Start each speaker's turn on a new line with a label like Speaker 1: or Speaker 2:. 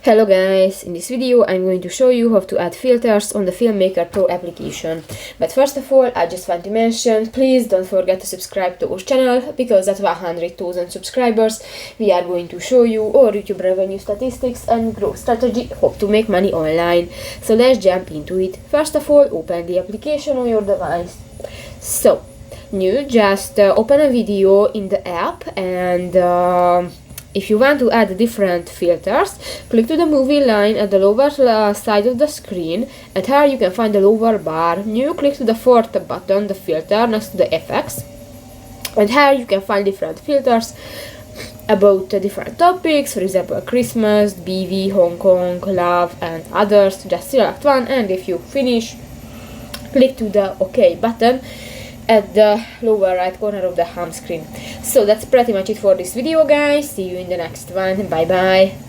Speaker 1: Hello guys, in this video I'm going to show you how to add filters on the Filmmaker Pro application. But first of all, I just want to mention, please don't forget to subscribe to our channel, because at 100,000 subscribers we are going to show you our YouTube revenue statistics and growth strategy, how to make money online. So let's jump into it. First of all, open the application on your device. So, you just open a video in the app, and if you want to add different filters, click to the movie line at the lower side of the screen, and here you can find the lower bar. You click to the fourth button, the filter, next to the effects, and here you can find different filters about different topics, for example Christmas, BV, Hong Kong, love, and others. Just select one, and if you finish, click to the OK button at the lower right corner of the home screen. So that's pretty much it for this video, guys. See you in the next one. Bye bye.